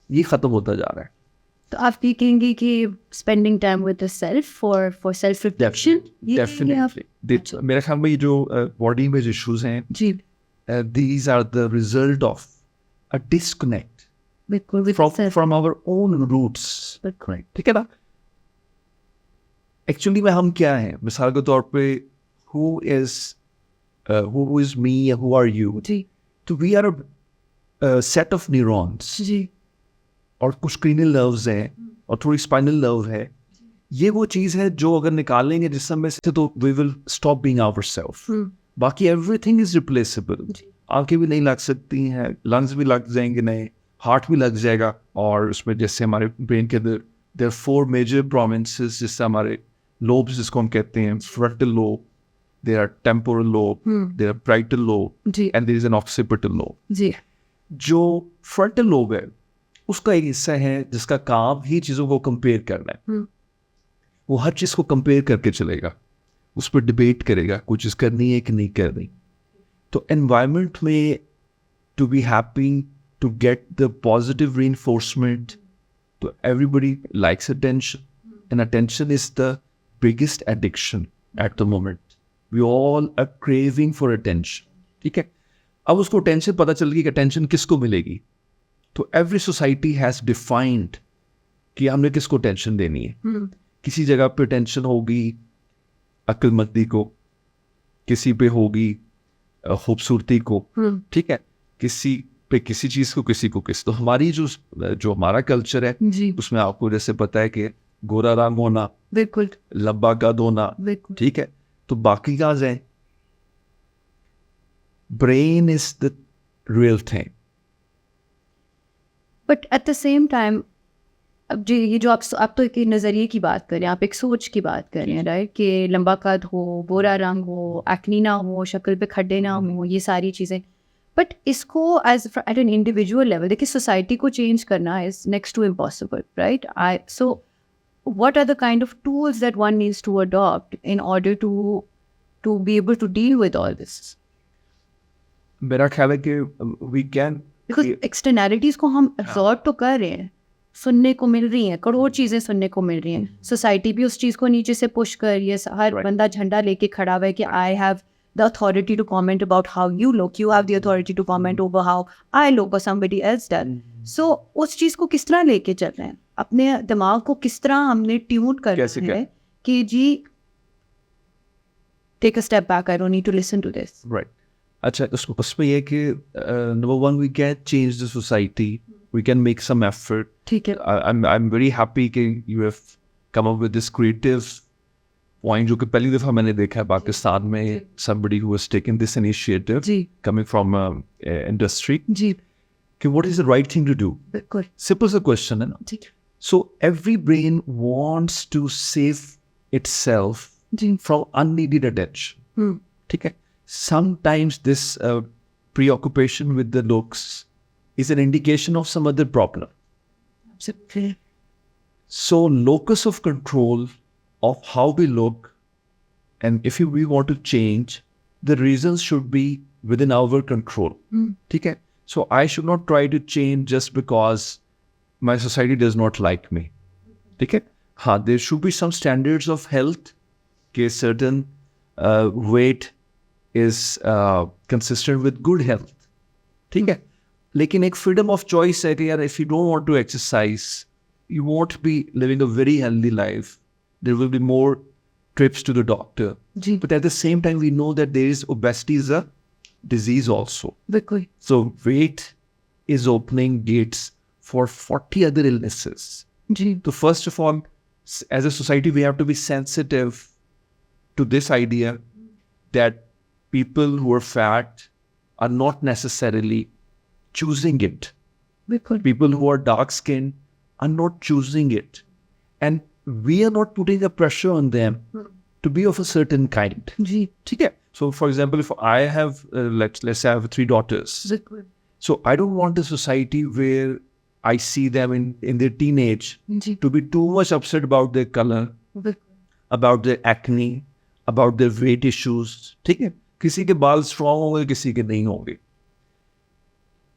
ये खत्म होता जा रहा है। तो आप ये कहेंगे कि spending time with the self for self reflection, definitely मेरे ख्याल में ये जो बॉडी में जो इश्यूज हैं, जी these are the result of a disconnect बिल्कुल with self, from our own roots, बिल्कुल ठीक है ना। एक्चुअली में हम क्या हैं, मिसाल के तौर पे who is me, who are you, जी तो we are a set of neurons, जी और कुछ cranial nerves हैं और थोड़ी spinal nerve है। ये वो चीज़ है जो अगर निकालेंगे जिस समय से तो we will stop being ourselves। बाकी एवरीथिंग इज रिप्लेसेबल। आंखें भी नहीं लग सकती हैं, लंग्स भी लग जाएंगे नए, हार्ट भी लग जाएगा। और उसमें जैसे हमारे ब्रेन के अंदर देयर 4 मेजर प्रोविंसेस, जिससे हमारे लोब्स जिसको हम कहते हैं, frontal lobe, there are temporal lobe, there are parietal lobe जी and there is an occipital lobe. जी जो फ्रंटल लोब है उसका एक हिस्सा है जिसका काम ही चीज़ों को कंपेयर करना है। वो हर चीज़ को कंपेयर करके चलेगा, उस पर डिबेट करेगा कोई चीज़ करनी है कि नहीं करनी। तो एनवायरनमेंट में to be happy, to get the positive reinforcement, तो everybody likes attention and attention is the biggest addiction at the moment. We all are craving for attention, ठीक है। अब उसको अटेंशन पता चल गई कि अटेंशन किसको मिलेगी, तो एवरी सोसाइटी हैज़ डिफाइंड कि हमने किसको टेंशन देनी है। किसी जगह पे टेंशन होगी अक्लमंदी को, किसी पे होगी खूबसूरती को, ठीक है, किसी पे किसी चीज़ को, किसी को किस। तो हमारी जो हमारा कल्चर है जी उसमें आपको जैसे पता है कि गोरा रंग होना, बिल्कुल लंबा कद होना, बिल्कुल ठीक है। तो बाकी का है brain is the real thing. But at the same time अब जी ये जो आप तो एक नज़रिए की बात कर रहे हैं, आप एक सोच की बात कर रहे हैं, राइट, कि लंबा कद हो, गोरा रंग हो, एक्नी ना हो, शक्ल पे खड्डे ना हो, ये सारी चीज़ें। बट इसको as at an individual level देखिए, सोसाइटी को चेंज करना is next to impossible, right. So what are the kind of tools that one needs to adopt in order to be able to deal with all this? मेरा ख्याल है कि we can, Because externalities को हम absorb तो कर रहे हैं, सुनने को मिल रही हैं, करोड़ चीज़ें सुनने को मिल रही हैं। सोसाइटी भी उस चीज़ को नीचे से पुश कर रही है, हर बंदा झंडा लेके खड़ा हुआ है कि I have the authority to comment about how you look, you have the authority to comment over how I look और समबडी एल्स डज। सो उस चीज़ को किस तरह लेके चल रहे हैं, अपने दिमाग को किस तरह हमने ट्यून करना है कि जी take a step back, I don't need to listen to this, right. अच्छा, उसमें यह कि number one, we can change the society, we can make some effort. ठीक है। I'm very happy कि you have come up with this creative point, जो कि पहली दफ़ा मैंने देखा है पाकिस्तान में, somebody who has taken this initiative ji coming from industry, जी कि what is the right thing to do? बिल्कुल Simple सा question है ना। ठीक So every brain wants to save itself ji from unneeded attention, ठीक है। Sometimes this preoccupation with the looks is an indication of some other problem. So locus of control of how we look, and if we want to change, the reasons should be within our control. ठीक है? So I should not try to change just because my society does not like me. ठीक है? हाँ, there should be some standards of health, कि certain weight is consistent with good health. ठीक है? लेकिन एक फ्रीडम ऑफ चॉइस है कि यार, if you don't want to exercise, you won't be living a very healthy life, there will be more trips to the doctor. जी But at the same time, we know that there is obesity is a disease also. बिल्कुल So weight is opening gates for 40 other illnesses. जी So first of all, as a society, we have to be sensitive to this idea that people who are fat are not necessarily choosing it. बिल्कुल People who are dark skinned are not choosing it. And we are not putting a pressure on them to be of a certain kind. जी ठीक है? So, for example, if I have, let's say I have 3 daughters. So I don't want a society where I see them in their teenage to be too much upset about their color, about their acne, about their weight issues. ठीक है, किसी के बाल strong होंगे, किसी के नहीं होंगे.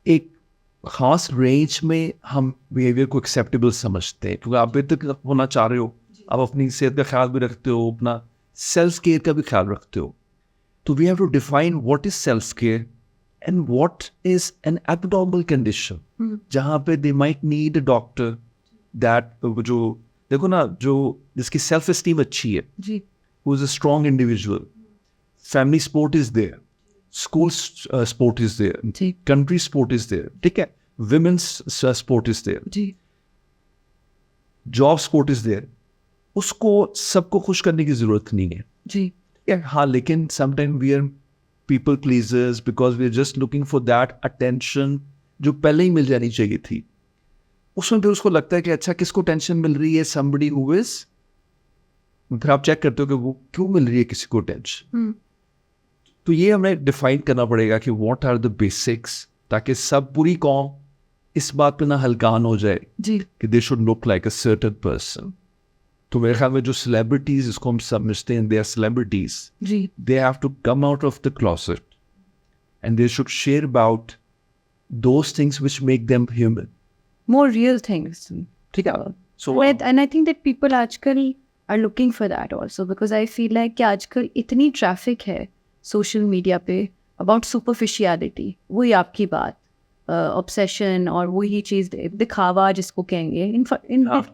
एक खास रेंज में हम बिहेवियर को एक्सेप्टेबल समझते हैं, क्योंकि आप बेहतर होना चाह रहे हो, आप अपनी सेहत का ख्याल भी रखते हो, अपना सेल्फ केयर का भी ख्याल रखते हो. तो we have to define what is self care and what is an abnormal condition, जहाँ पे they might need a doctor that, जो देखो ना, जो जिसकी सेल्फ एस्टीम अच्छी है, who is a strong individual, family support is there, school support is there, country support is there, ठीक है, women's support is there, job support is there. उसको सबको खुश करने की जरूरत नहीं है जी. हाँ, लेकिन sometime we are people pleasers because we are just looking for that attention जो पहले ही मिल जानी चाहिए थी. उसमें फिर उसको लगता है कि अच्छा, किसको टेंशन मिल रही है, somebody who is, फिर आप चेक करते हो कि वो क्यों मिल रही है किसी को टेंशन. तो ये हमें डिफाइन करना पड़ेगा कि व्हाट आर द बेसिक्स, ताकि सब पूरी कौम इस बात पे ना हल्कान हो जाए कि they should look like a certain person. तो मेरे ख्याल में जो सेलिब्रिटीज इसको हम समझते हैं, they are celebrities, they have to come out of the closet and they should share about those things which make them human, more real things. ठीक है. So and I think that people आजकल are looking for that also, because I feel like कि आजकल इतनी traffic है social media पे about superficiality, वही आपकी बात, obsession और वही चीज़ दिखावा जिसको कहेंगे in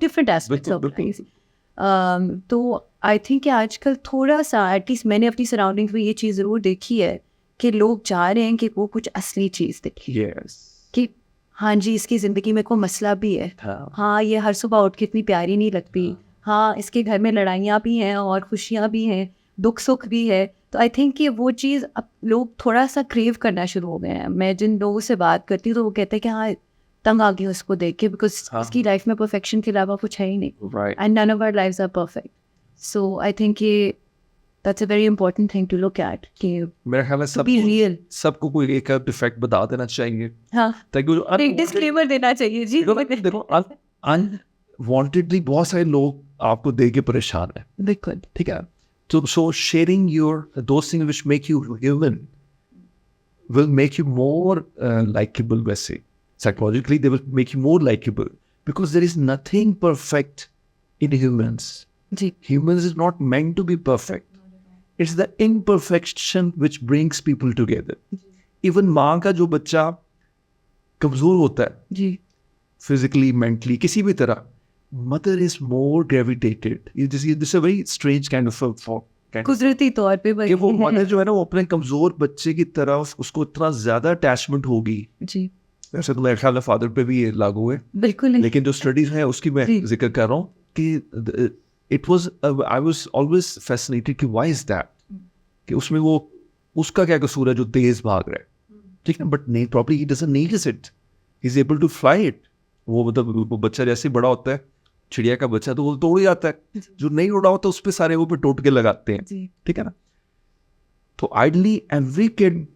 different aspects of life. तो आई थिंक कि आजकल थोड़ा सा, एटलीस्ट मैंने अपनी सराउंडिंग्स में ये चीज़ ज़रूर देखी है कि लोग चाह रहे हैं कि वो कुछ असली चीज़ दिखे. कि हाँ जी, इसकी ज़िंदगी में कोई मसला भी है, हाँ ये हर सुबह उठ के इतनी प्यारी नहीं लगती, हाँ इसके घर में लड़ाइयाँ भी हैं और खुशियाँ भी हैं, दुख सुख भी है. तो आई थिंक कि वो चीज़ अब लोग थोड़ा सा क्रेव करना शुरू हो गए हैं. मैं जिन लोगों से बात करती हूँ तो वो कहते हैं कि हाँ, तंग आ गई उसको देख के, बिकॉज उसकी लाइफ में परफेक्शन के अलावा कुछ है ही नहीं, and none of our lives are perfect. So I think ये that's a very important thing to look at, कि मेरे ख्याल में सबको कोई एक डिफेक्ट बता देना चाहिए. हाँ, ताकि एक डिस्क्लेमर देना चाहिए जी. देखो अनवांटेडली बहुत सारे लोग आपको देख के परेशान है, बिल्कुल, ठीक है. तो सो sharing your those things which make you human will make you more likeable. वैसे psychologically they will make you more likable, because there is nothing perfect in humans. Humans is not meant to be perfect. It's the imperfection which brings people together. Even माँ का जो बच्चा कमजोर होता है physically, mentally, किसी भी तरह, mother is more gravitated. This is a very strange kind of a कुदरती तौर पे कि वो mother जो है ना, वो अपने कमजोर बच्चे की तरफ उसको इतना ज्यादा अटैचमेंट होगी जी. वैसे तो मेरे ख्याल में फादर पे भी ये लागू है, बिल्कुल, लेकिन जो स्टडीज हैं उसकी मैं जिक्र कर रहा हूँ कि it was, I was always fascinated कि व्हाई इज दैट, कि उसमें वो उसका क्या कसूर है जो तेज भाग रहा है, ठीक है, बट नहीं, properly he doesn't need it, he is able to fly it. वो मतलब वो बच्चा जैसे बड़ा होता है, चिड़िया का बच्चा, तो वो तोड़ जाता है, जो नहीं उड़ा होता उस पर सारे वो पे टोट के लगाते हैं, ठीक है ना. तो ideally every kid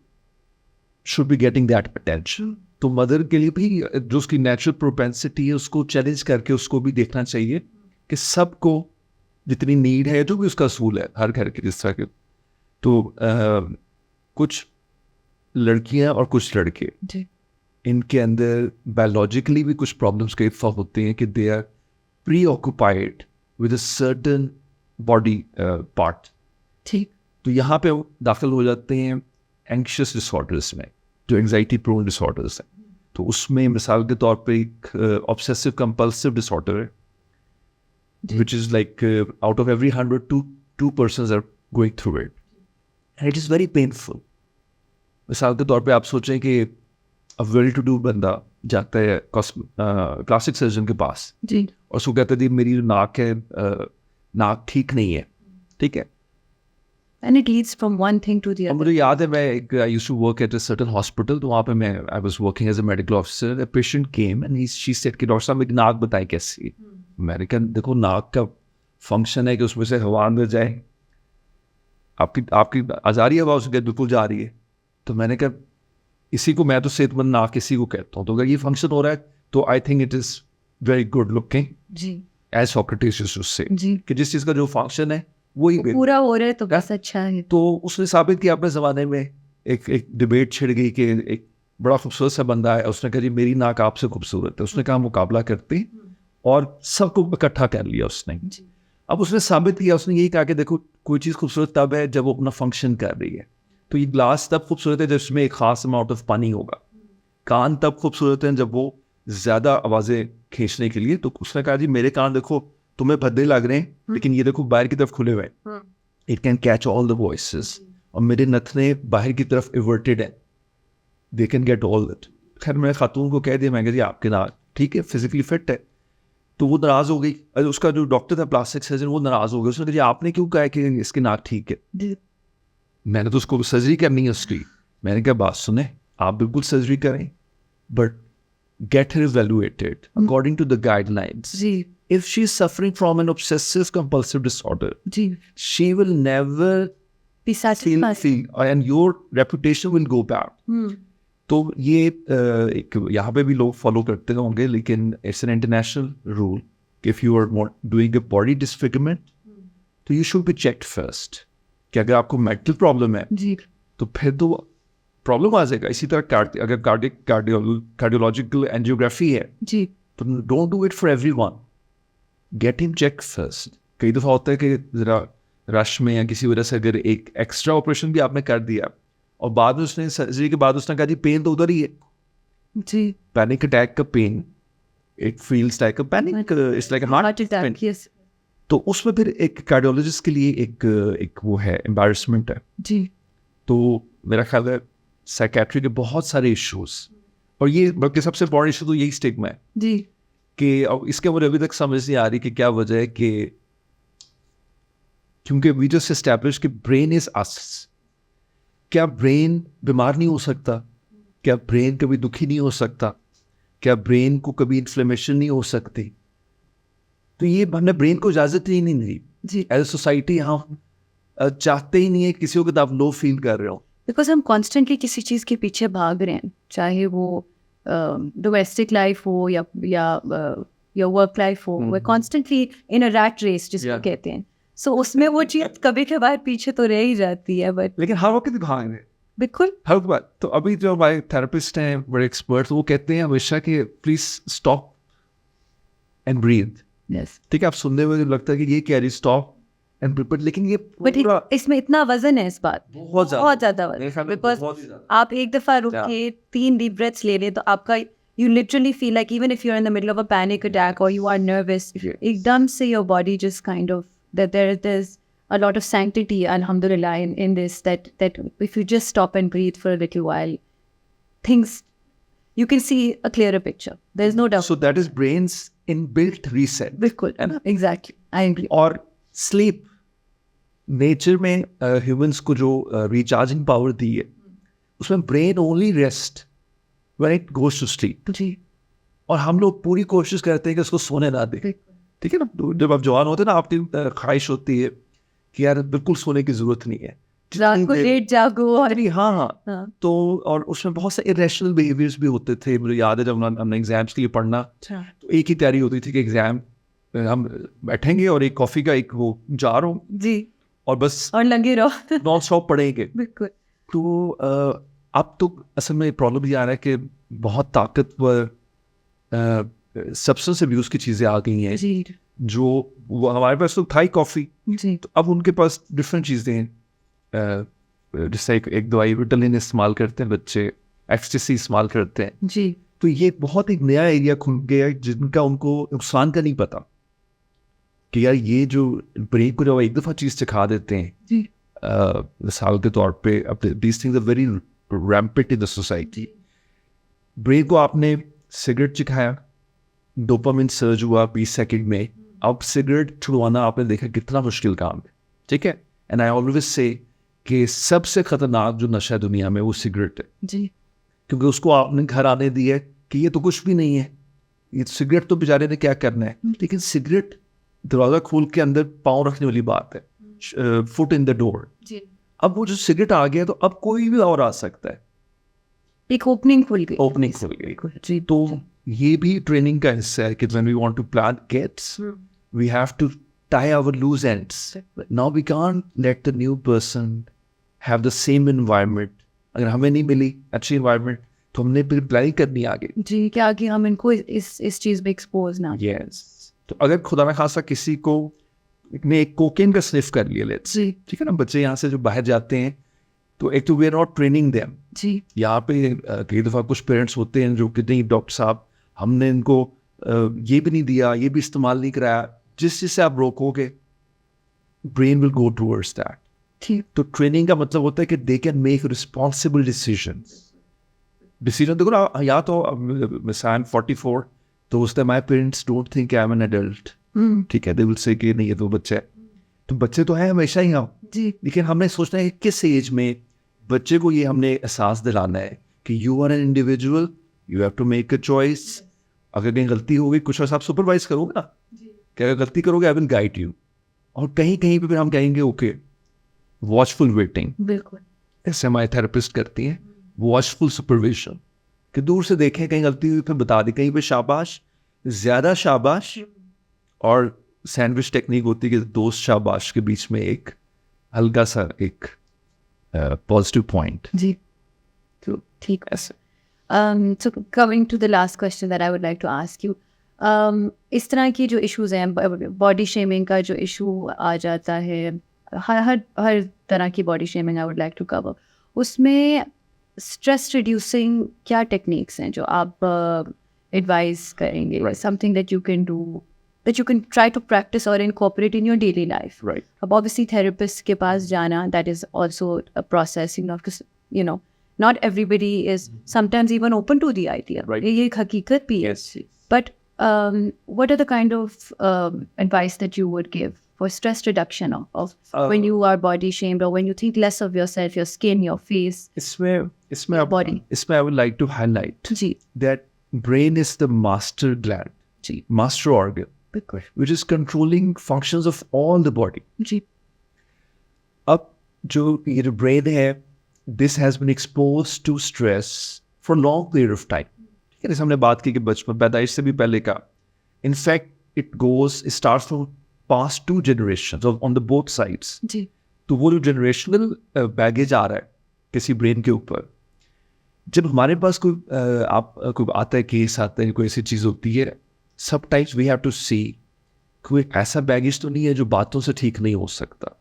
should be getting that attention. तो मदर के लिए भी जो उसकी नेचुरल प्रोपेंसिटी है उसको चैलेंज करके उसको भी देखना चाहिए कि सबको जितनी नीड है, जो भी उसका असूल है हर घर के जिस तरह के. तो कुछ लड़कियां और कुछ लड़के, इनके अंदर बायोलॉजिकली भी कुछ प्रॉब्लम्स कई दफा होते हैं कि they are preoccupied with a certain body part. ठीक, तो यहाँ पे दाखिल हो जाते हैं एंक्शियस डिसऑर्डर्स में, जो एंजाइटी प्रोन डिसऑर्डर्स हैं. तो उसमें मिसाल के तौर पे एक ऑब्सेसिव कंपल्सिव डिसऑर्डर है, which is like out of every 100, two persons are going through it, and it is very painful. मिसाल के तौर पे आप सोचें कि a well-to-do बंदा जाता है क्लासिक सर्जन के पास जी, और उसको कहते हैं मेरी जो नाक है, नाक ठीक नहीं है, ठीक है, and it leads from one thing to the other. मुझे याद है, मैं I used to work at a certain hospital, तो वहाँ पे मैं I was working as a medical officer. A patient came and she said कि डॉक्टर साहब मेरी नाक बताएं कैसी. मैंने कहा देखो, नाक का फंक्शन है कि उसमें से हवा अंदर जाए, आपकी आ रही है आवाज़? उसने कहा बिल्कुल जा रही है। तो मैंने कहा इसी को मैं तो सेहतमंद ना किसी को कहता हूँ, तो अगर ये फंक्शन हो रहा है तो I think it is very good looking जी as Socrates used to say, जी कि जिस चीज़ का जो फंक्शन है वही पूरा हो रहा है तो बस अच्छा है। तो उसने साबित किया अपने ज़माने में। एक डिबेट छिड़ गई कि एक बड़ा खूबसूरत सा बंदा है, उसने कहा जी मेरी नाक आपसे खूबसूरत है, उसने कहा मुकाबला करते और सबको इकट्ठा कर लिया उसने। अब उसने साबित किया, उसने यही कहा कि देखो कोई चीज़ खूबसूरत तब है जब वो अपना फंक्शन कर रही है। तो ये ग्लास तब खूबसूरत है जब इसमें एक ख़ास अमाउंट ऑफ पानी होगा। कान तब खूबसूरत हैं जब वो ज़्यादा आवाज़ें खींचने के लिए। तो उसने कहा जी मेरे कान देखो तुम्हें भद्दे लग रहे हैं लेकिन ये देखो बाहर की तरफ खुले हुए हैं, it can catch all the voices. और मेरे नथने बाहर की तरफ इवर्टेड हैं, they can get all that. खैर मैंने खातून को कह दिया, मैं कहा जी आपके नाक ठीक है, फिजिकली फिट है। तो वो नाराज़ हो गई। उसका जो डॉक्टर था प्लास्टिक सर्जन वो नाराज़ हो गया। उसने कहा जी आपने क्यों कहा कि इसकी नाक ठीक है? मैंने तो उसको सर्जरी करनी है उसकी। मैंने कहा बात सुने, आप बिल्कुल सर्जरी करें but get her evaluated according to the guidelines. जी If she's suffering from an obsessive compulsive disorder, जी she will never feel and your reputation will go back. तो ये एक यहाँ पे भी लोग फॉलो करते होंगे, लेकिन इट्स एन इंटरनेशनल रूल कि if you are doing a body disfigurement तो you should be checked first, कि अगर आपको मेंटल प्रॉब्लम है जी तो फिर तो प्रॉब्लम आ जाएगा। इसी तरह अगर कार्डियोलॉजिकल एंजियोग्राफी है जी तो don't do it for everyone, get him check first. कई दफ़ा होता है कि ज़रा रश में या किसी वजह से अगर एक एक्स्ट्रा ऑपरेशन भी आपने कर दिया और बाद में उसने सर्जरी के बाद उसने कहा जी पेन तो उधर ही है, जी पैनिक अटैक का pain, it feels like a panic, it's like a heart attack. Yes तो उसमें फिर एक कार्डियोलॉजिस्ट के लिए एक वो है एम्बैरसमेंट है। जी तो मेरा ख्याल है साइकेट्री के बहुत सारे इश्यूज, और ये बल्कि सबसे बड़ा इशू तो यही स्टिग्मा है जी कि अब इसके मुझे अभी तक समझ नहीं आ रही कि क्या वजह है, कि क्योंकि वी जस्ट एस्टैब्लिश कि ब्रेन इज अस। क्या ब्रेन बीमार नहीं हो सकता? क्या ब्रेन कभी दुखी नहीं हो सकता? क्या ब्रेन को कभी इन्फ्लेमेशन नहीं हो सकती? तो ये हमने ब्रेन को इजाज़त ही नहीं दी जी एज ए सोसाइटी। हम चाहते ही नहीं है किसी को आप लो फील कर रहे हो, बिकॉज हम कॉन्स्टेंटली किसी चीज़ के पीछे भाग रहे हैं, चाहे वो डोमेस्टिक लाइफ हो या वर्क लाइफ हो। वे constantly in a rat race जिसको Yeah. कहते हैं। सो उसमें वो चीज़ कभी कभार पीछे तो रह ही जाती है, बट लेकिन हर वक्त भाग बिल्कुल हर बात। तो अभी जो हमारे थेरेपिस्ट हैं बड़े एक्सपर्ट, वो कहते हैं हमेशा कि please stop and breathe. Yes ठीक है, आप सुनने में लगता है कि ये क्या स्टॉप एंड ब्रीथ, लेकिन ये बट इसमें इतना वजन है इस बात, बहुत ज़्यादा वजन। बिकॉज आप एक दफ़ा रुक के 3 डीप ब्रेथ्स ले लें तो आपका you literally feel like even if you are in the middle of a panic attack और यू आर नर्वस, एकदम से your body just kind of that there is a lot of sanctity, alhamdulillah, in this, that if you just stop and breathe for a little while, things, you can see a clearer picture. There's no doubt. So that is brain's inbuilt reset. बिल्कुल, exactly, I agree. और sleep, nature में humans को जो recharging power दी है उसमें brain only rest when it goes to sleep. जी और हम लोग पूरी कोशिश करते हैं कि उसको सोने ना दें। ठीक है ना, जब आप जवान होते हैं ना, आपकी ख्वाहिश होती है कि यार बिल्कुल सोने की जरूरत नहीं है, रात को लेट जागो। और हाँ। तो और उसमें बहुत से इरेशनल बिहेवियर्स भी होते थे। मुझे याद है जब हमने एग्जाम्स के लिए पढ़ना, तो एक ही तैयारी होती थी कि एग्जाम हम बैठेंगे और एक कॉफ़ी का एक वो जार हो जी और बस और लगे रहो नॉन स्टॉप पढ़ेंगे। बिल्कुल। तो अब तो असल में प्रॉब्लम ये आ रहा है कि बहुत ताकतवर सब्सटेंस अब्यूज़ की चीज़ें आ गई हैं जी जो वो हमारे पास तो था ही कॉफ़ी, जी तो अब उनके पास डिफरेंट चीज़ें हैं। जैसे एक दवाई रिटलिन इस्तेमाल करते हैं बच्चे, एक्सटेसी इस्तेमाल करते हैं। जी तो ये बहुत एक नया एरिया खुल गया है जिनका उनको नुकसान का नहीं पता कि यार ये जो ब्रेन को जब एक दफ़ा चीज़ सिखा देते हैं, जी मिसाल के तौर पे अब these things are very rampant in the society. Brain को आपने सिगरेट चिखाया, डोपामिन सर्ज हुआ 20 सेकंड में। अब सिगरेट छुड़वाना आपने देखा कितना मुश्किल काम है। ठीक है, एंड आई ऑलवेज से कि सबसे खतरनाक जो नशा है दुनिया में वो सिगरेट है, जी क्योंकि उसको आपने घर आने दी है कि ये तो कुछ भी नहीं है, ये सिगरेट तो बेचारे ने क्या करना है। लेकिन सिगरेट दरवाज़ा खोल के अंदर पाँव रखने वाली बात है। Foot in the door. जी. अब वो जो सिगरेट आ गया तो अब कोई भी और आ सकता है. एक ओपनिंग खुल गई. ओपनिंग खुल गई. जी. तो ये भी ट्रेनिंग का हिस्सा है कि when we want to plant gates, we have to tie our loose ends. Now we can't let the new person have the same environment. अगर हमें नहीं मिली अच्छी environment तो हमने फिर प्लानिंग करनी आगे. जी, क्या कि हम इनको इस चीज़ में एक्सपोज ना. Yes. तो अगर खुदा ना खासा किसी को ने एक कोकेन का स्निफ कर लिया, लेट्स, जी. ठीक है ना, बच्चे यहाँ से जो बाहर जाते हैं तो एक तो we are not training them. जी. यहाँ पे कई दफ़ा कुछ पेरेंट्स होते हैं जो कि नहीं डॉक्टर साहब हमने इनको ये भी नहीं दिया, ये भी इस्तेमाल नहीं कराया. जिस चीज़ से आप रोकोगे brain will go towards that. ठीक. तो ट्रेनिंग का मतलब होता है कि they can make responsible decision. देखो ना, या तो आई एम 44 तो उस time my parents don't think I am an adult. ठीक है, दे विल से कि नहीं ये तो बच्चा है. तो बच्चे तो हैं हमेशा ही हम. जी. लेकिन हमने सोचना है कि किस एज में बच्चे को ये हमने एहसास दिलाना है कि you are an individual, you have to make a choice. अगर कहीं गलती हो गई कुछ आप सुपरवाइज करोगे ना कि अगर गलती करोगे आई विल गाइड यू. और कहीं कहीं पे फिर हम कहेंगे ओके वॉचफुल वेटिंग. बिल्कुल. ऐसे हमारे थेरेपिस्ट करती हैं, वॉचफुल सुपरविजन, कि दूर से देखें कहीं गलती हुई फिर बता दें. कहीं पे शाबाश, ज़्यादा शाबाश, और सैंडविच टेक्निक होती है कि दोस्त शाबाश के बीच में एक हल्का सा एक पॉजिटिव पॉइंट. जी. तो ठीक. ऐसे. So coming to the last question that I would like to ask you, इस तरह की जो इश्यूज हैं, बॉडी शेमिंग का जो इशू आ जाता है, हर तरह की body shaming I would like to cover. उसमें स्ट्रेस रिड्यूसिंग क्या टेक्निक्स हैं जो आप एडवाइस करेंगे? Right. Something that you can do, that you can try to practice or incorporate in your daily life. Right. अब obviously therapist के पास जाना, that is also a process, because you know not everybody is sometimes even open to the idea. Right. ये एक हकीकत भी है. Yes. But what are the kind of advice that you would give for stress reduction of when you are body shamed or when you think less of yourself, your skin, your face, इसमें body? इसमें I would like to highlight ji. that brain is the master gland, ji. master organ, बिल्कुल. which is controlling functions of all the body. जी. अब जो ये जो brain है, this has been exposed to stress for a long period of time. ठीक है, जैसे हमने बात की कि बचपन पैदाइश से भी पहले का. In fact, it starts from past 2 generations on the both sides. जी. तो वो जो generational baggage आ रहा है किसी ब्रेन के ऊपर, जब हमारे पास कोई आता है, केस आता है, कोई ऐसी चीज़ होती है, sometimes we have to see कोई ऐसा बैगेज तो नहीं है जो बातों से ठीक नहीं हो सकता.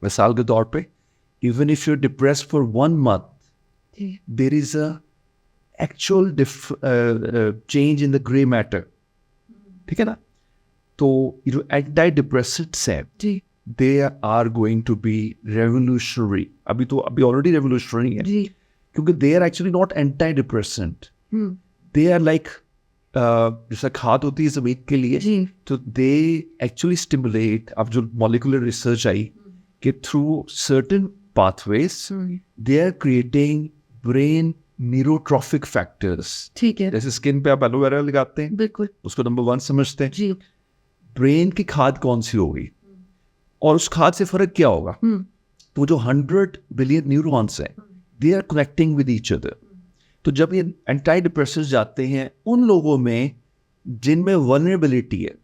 मिसाल के तौर पे, even if you're depressed for 1 month, ji. there is a actual change in the gray matter. ठीक है ना? तो ये जो एंटी डिप्रेसेंट्स हैं, जी. they are going to be revolutionary. अभी already revolutionary है, जी. क्योंकि they are actually not antidepressant. They are like जैसा खाद होती है जमीन के लिए, जी. तो they actually stimulate. अब जो molecular research आई कि through certain pathways they are creating brain neurotrophic factors. ठीक है. जैसे स्किन पे आप एलोवेरा लगाते हैं, बिल्कुल. उसको नंबर 1 समझते हैं. जी. ब्रेन की खाद कौन सी होगी और उस खाद से फर्क क्या होगा? तो जो 100 बिलियन न्यूरॉन्स हैं, they are connecting with each other. तो जब ये एंटी डिप्रेसेंट्स जाते हैं उन लोगों में जिनमें वल्नरेबिलिटी है,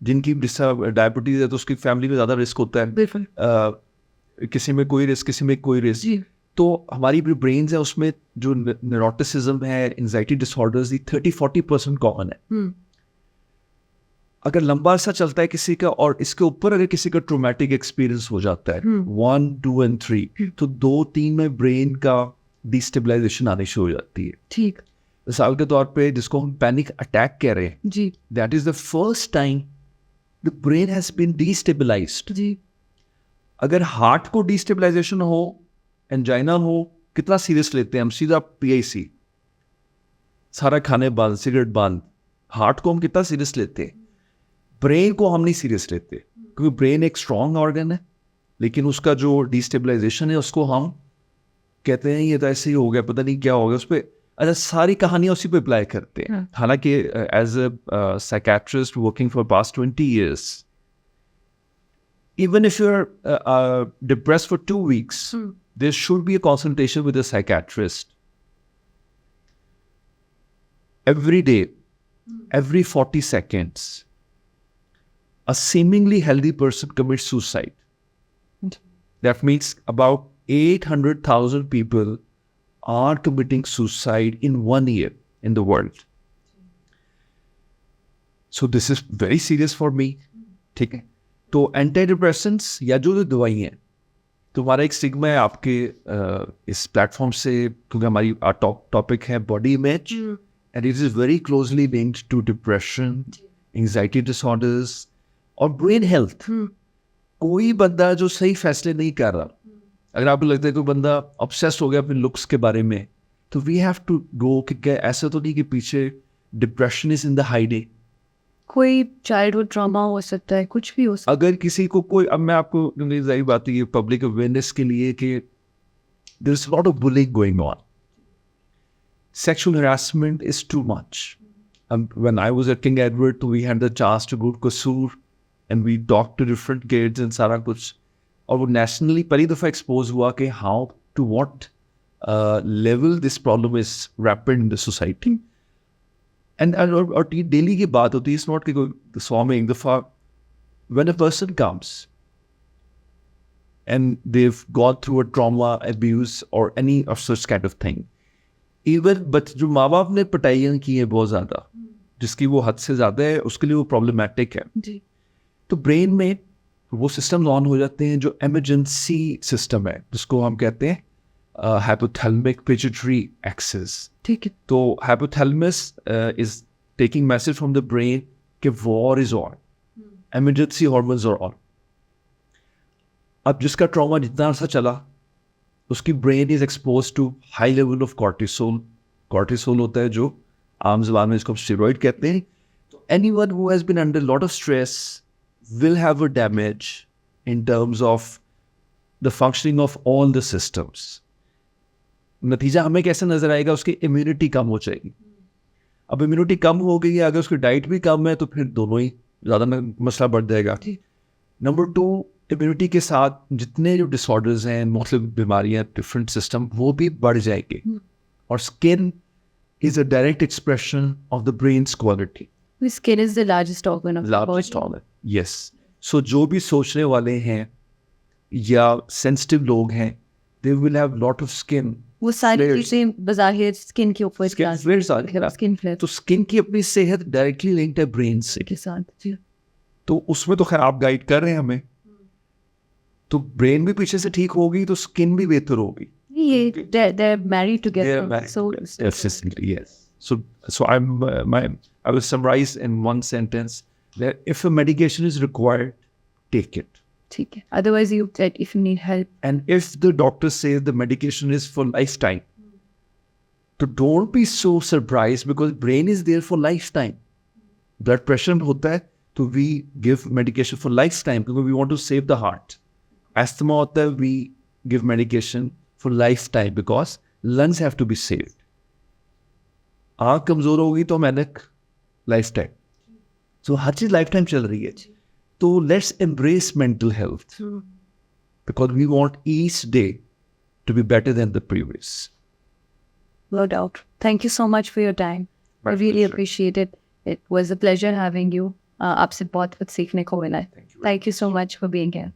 जिनकी डायबिटीज है तो उसकी फैमिली में ज़्यादा रिस्क होता है, बिल्कुल. किसी में कोई रिस्क, किसी में कोई रिस्क. जी. तो हमारी जो ब्रेन्स है उसमें जो न्यूरोटिसिज्म है, एंजाइटी डिसऑर्डर्स, ये 30-40% कॉमन है. अगर लंबा अरसा चलता है किसी का, और इसके ऊपर अगर किसी का ट्रोमैटिक एक्सपीरियंस हो जाता है 1, 2 and 3, तो 2-3 में ब्रेन का डिस्टेबलाइजेशन आनी शुरू हो जाती है. ठीक. मिसाल के तौर पे जिसको हम पैनिक अटैक कह रहे हैं, जी. That is the first time the brain has been destabilised. जी. अगर हार्ट को डिस्टेबलाइजेशन हो, एंजाइना हो, कितना सीरियस लेते हैं हम? सीधा PIC, सारा खाने बंद, सिगरेट बंद. हार्ट को हम कितना सीरियस लेते हैं? ब्रेन को हम नहीं सीरियस लेते, क्योंकि ब्रेन एक स्ट्रॉन्ग ऑर्गन है, लेकिन उसका जो डिस्टेबलाइजेशन है उसको हम कहते हैं ये तो ऐसे ही हो गया, पता नहीं क्या हो गया. उस पर अच्छा सारी कहानियाँ उसी पे अप्लाई करते हैं. हालांकि as a psychiatrist working for past 20 years, even if you're depressed for 2 weeks, there should be a consultation with a psychiatrist. Every day, every 40 seconds, a seemingly healthy person commits suicide. That means about 800,000 people are committing suicide in 1 year in the world. So this is very serious for me. ठीक है, तो anti depressants या जो दवाई हैं, तुम्हारा एक stigma है आपके इस प्लेटफॉर्म से, क्योंकि हमारी टॉपिक है body image and it is very closely linked to depression, anxiety disorders और ब्रेन हेल्थ. कोई बंदा जो सही फैसले नहीं कर रहा, अगर आपको लगता है कोई बंदा ऑब्सेस्ड हो गया अपने लुक्स के बारे में, तो वी हैव टू गो कि ऐसा तो नहीं कि पीछे depression is in the hiding. कोई चाइल्डहुड ट्रॉमा हो सकता है, कुछ भी हो सकता अगर किसी को कोई, अब मैं आपको जाहिर बात है ये पब्लिक अवेयरनेस के लिए कि there is lot of bullying going on, sexual harassment is too much. When I was at King Edward, we had the chance to go to Kasur and we talk to different kids and सारा कुछ, और वो nationally पहली दफ़ा expose हुआ कि how to what level this problem is rapid in the society. And और daily की बात होती है, इट्स नॉट कि कोई 100 में एक दफ़ा. When a person comes and they've gone through a trauma, abuse और any of such kind of thing, even but जो माँ बाप ने पिटाइयाँ की है बहुत ज़्यादा, जिसकी वो हद से ज़्यादा है, उसके लिए वो प्रॉब्लमेटिक है. तो ब्रेन में वो सिस्टम ऑन हो जाते हैं जो एमरजेंसी सिस्टम है, जिसको हम कहते हैं hypothalamic pituitary axis. ठीक है. तो hypothalamus is taking message from the brain कि war is on, emergency hormones are on. अब जिसका ट्रॉमा जितना अर्सा चला, उसकी brain is expose to high level of cortisol. Cortisol होता है जो आम ज़बान में इसको स्टेरॉइड कहते हैं. तो anyone who has been under lot of stress will have a damage in terms of the functioning of all the systems. नतीजा हमें कैसे नजर आएगा? उसकी इम्यूनिटी कम हो जाएगी. अब इम्यूनिटी कम हो गई है, अगर उसकी डाइट भी कम है तो फिर दोनों ही ज़्यादा मसला बढ़ जाएगा. नंबर 2, इम्यूनिटी के साथ जितने जो डिसऑर्डर्स हैं, मतलब बीमारियां, डिफरेंट सिस्टम, वो भी बढ़ जाएंगे. और skin is a direct expression of the brains quality. Skin is the largest organ of the body. Yes. So जो भी सोचने वाले हैं या सेंसिटिव लोग हैं, they will have lot of skin. वो सारी चीजें बज़ाहिर स्किन के ऊपर स्किन फ्लेयर्स. तो स्किन की अपनी सेहत डायरेक्टली लिंक्ड है ब्रेन से के साथ. जी. तो उसमें तो खैर आप गाइड कर रहे हैं हमें. तो ब्रेन भी पीछे से ठीक होगी तो स्किन भी बेहतर होगी. ये they're married together. So yes. So I will summarize in one sentence that if a medication is required, take it. ठीक है. Otherwise, if you need help. And if the doctor says the medication is for lifetime, so don't be so surprised because brain is there for lifetime. Blood pressure होता है तो we give medication for lifetime because we want to save the heart. Asthma होता है, we give medication for lifetime because lungs have to be saved. आँख कमज़ोर होगी तो मैनक लाइफ टाइम. सो हर चीज़ लाइफ टाइम चल रही है. तो let's embrace mental health because we want each day to be better than the previous. No doubt. Thank you so much for your time. I really appreciate it. It was a pleasure having you. आपसे बहुत कुछ सीखने को मिला. Thank you so much for being here.